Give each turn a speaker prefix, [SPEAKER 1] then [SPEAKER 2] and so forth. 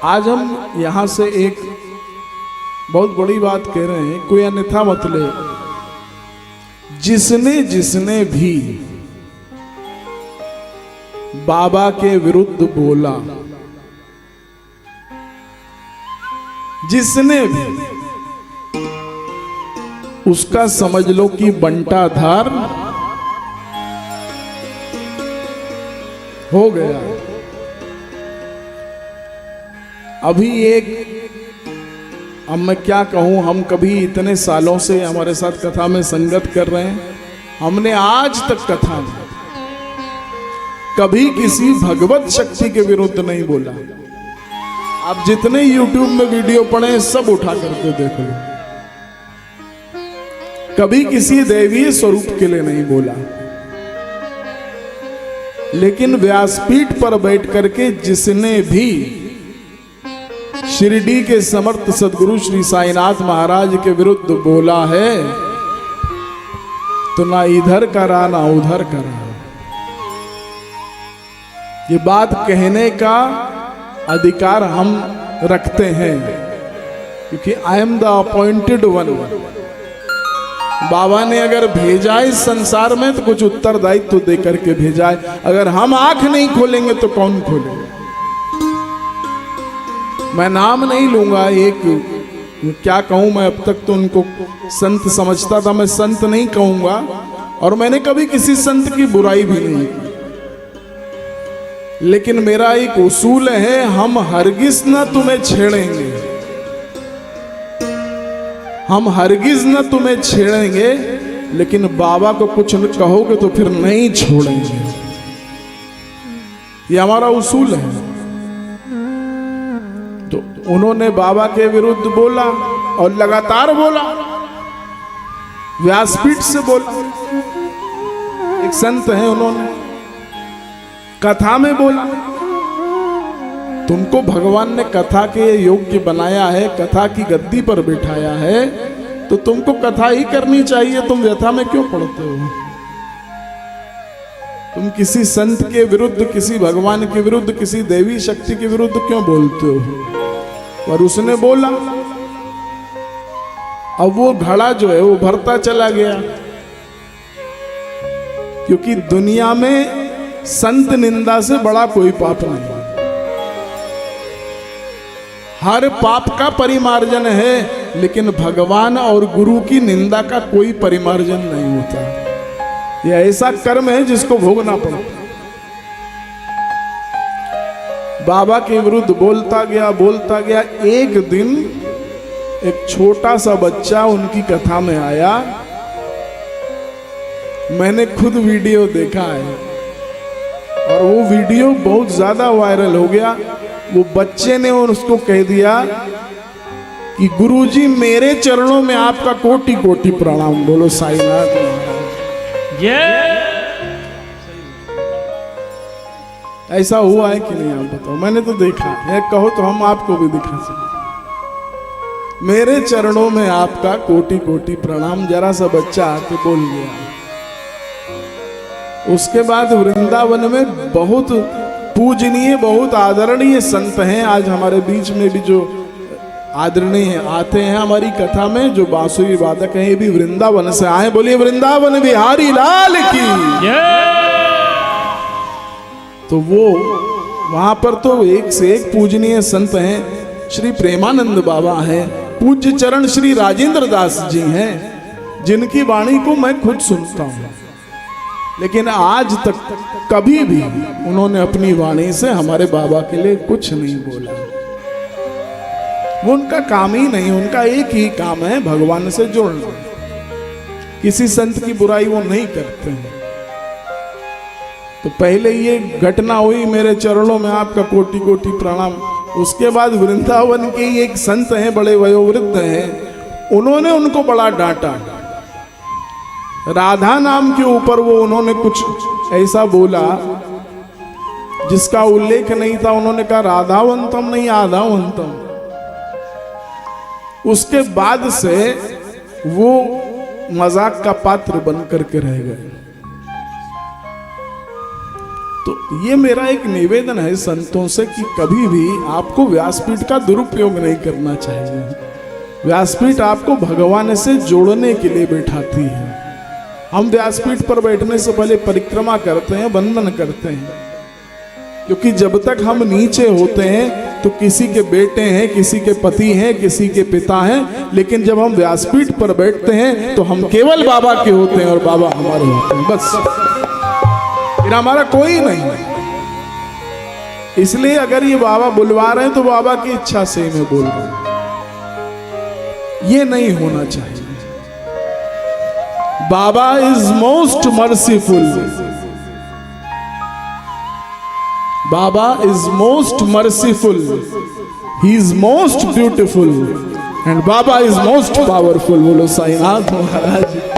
[SPEAKER 1] आज हम यहाँ से एक बहुत बड़ी बात कह रहे हैं, कोई अन्यथा मत ले। जिसने जिसने भी बाबा के विरुद्ध बोला, जिसने भी, उसका समझ लो कि बंटाधार हो गया। अभी एक, अब मैं क्या कहूं, हम कभी इतने सालों से हमारे साथ कथा में संगत कर रहे हैं, हमने आज तक कथा में कभी किसी भगवत शक्ति के विरुद्ध नहीं बोला। आप जितने YouTube में वीडियो पढ़े सब उठा करके देख लो, कभी किसी दैवीय स्वरूप के लिए नहीं बोला। लेकिन व्यासपीठ पर बैठ करके जिसने भी शिरडी के समर्थ सदगुरु श्री साईनाथ महाराज के विरुद्ध बोला है, तो ना इधर करा ना उधर करा। ये बात कहने का अधिकार हम रखते हैं, क्योंकि I am the appointed one. Baba ने अगर भेजा इस संसार में तो कुछ उत्तरदायित्व दे करके भेजा है। अगर हम आंख नहीं खोलेंगे तो कौन खोलेगा? मैं नाम नहीं लूंगा, एक क्या कहूं, मैं अब तक तो उनको संत समझता था, मैं संत नहीं कहूंगा, और मैंने कभी किसी संत की बुराई भी नहीं की। लेकिन मेरा एक उसूल है, हम हरगिज न तुम्हें छेड़ेंगे, हम हरगिज न तुम्हें छेड़ेंगे, लेकिन बाबा को कुछ न कहोगे तो फिर नहीं छोड़ेंगे। ये हमारा उसूल है। तो उन्होंने बाबा के विरुद्ध बोला और लगातार बोला, व्यासपीठ से बोला। एक संत है, उन्होंने कथा में बोला। तुमको भगवान ने कथा के योग्य बनाया है, कथा की गद्दी पर बिठाया है, तो तुमको कथा ही करनी चाहिए। तुम व्यथा में क्यों पड़ते हो? तुम किसी संत के विरुद्ध, किसी भगवान के विरुद्ध, किसी देवी शक्ति के विरुद्ध क्यों बोलते हो? और उसने बोला। अब वो घड़ा जो है वो भरता चला गया, क्योंकि दुनिया में संत निंदा से बड़ा कोई पाप नहीं। हर पाप का परिमार्जन है, लेकिन भगवान और गुरु की निंदा का कोई परिमार्जन नहीं होता। यह ऐसा कर्म है जिसको भोगना पड़ता। बाबा के विरुद्ध बोलता गया। एक दिन एक छोटा सा बच्चा उनकी कथा में आया। मैंने खुद वीडियो देखा है और वो वीडियो बहुत ज्यादा वायरल हो गया। वो बच्चे ने और उसको कह दिया कि गुरुजी मेरे चरणों में आपका कोटि कोटि प्रणाम। बोलो साईनाथ महाराज। ऐसा हुआ है कि नहीं आप बताओ? मैंने तो देखा है, कहो तो हम आपको भी दिखा सकते। मेरे चरणों में आपका कोटि कोटि प्रणाम, जरा सा बच्चा आके बोल गया। उसके बाद वृंदावन में बहुत पूजनीय, बहुत आदरणीय संत हैं। आज हमारे बीच में भी जो आदरणीय आते हैं हमारी कथा में, जो बांसुरी वादक हैं, ये भी वृंदावन से आए। बोलिए वृंदावन बिहारी लाल की। तो वो वहां पर तो एक से एक पूजनीय संत हैं। श्री प्रेमानंद बाबा हैं, पूज्य चरण श्री राजेंद्र दास जी हैं, जिनकी वाणी को मैं खुद सुनता हूं। लेकिन आज तक कभी भी उन्होंने अपनी वाणी से हमारे बाबा के लिए कुछ नहीं बोला। वो उनका काम ही नहीं, उनका एक ही काम है भगवान से जोड़ना। किसी संत की बुराई वो नहीं करते हैं। तो पहले ये घटना हुई, मेरे चरणों में आपका कोटि कोटि प्रणाम। उसके बाद वृंदावन के एक संत हैं, बड़े वयोवृद्ध हैं, उन्होंने उनको बड़ा डांटा। राधा नाम के ऊपर वो उन्होंने कुछ ऐसा बोला जिसका उल्लेख नहीं था। उन्होंने कहा राधावंतम नहीं आधावंतम। उसके बाद से वो मजाक का पात्र बन करके रह गए। तो ये मेरा एक निवेदन है संतों से कि कभी भी आपको व्यासपीठ का दुरुपयोग नहीं करना चाहिए। व्यासपीठ आपको भगवान से जोड़ने के लिए बैठाती है। हम व्यासपीठ पर बैठने से पहले परिक्रमा करते हैं, वंदन करते हैं, क्योंकि जब तक हम नीचे होते हैं तो किसी के बेटे हैं, किसी के पति हैं, किसी के पिता हैं, लेकिन जब हम व्यासपीठ पर बैठते हैं तो हम केवल बाबा के होते हैं और बाबा हमारे होते हैं, बस, फिर हमारा कोई नहीं। इसलिए अगर ये बाबा बुलवा रहे हैं तो बाबा की इच्छा से मैं बोल रहा हूं, ये नहीं होना चाहिए। Baba is most merciful, Baba is most merciful, he is most beautiful and Baba is most powerful. बोलो साईनाथ महाराज।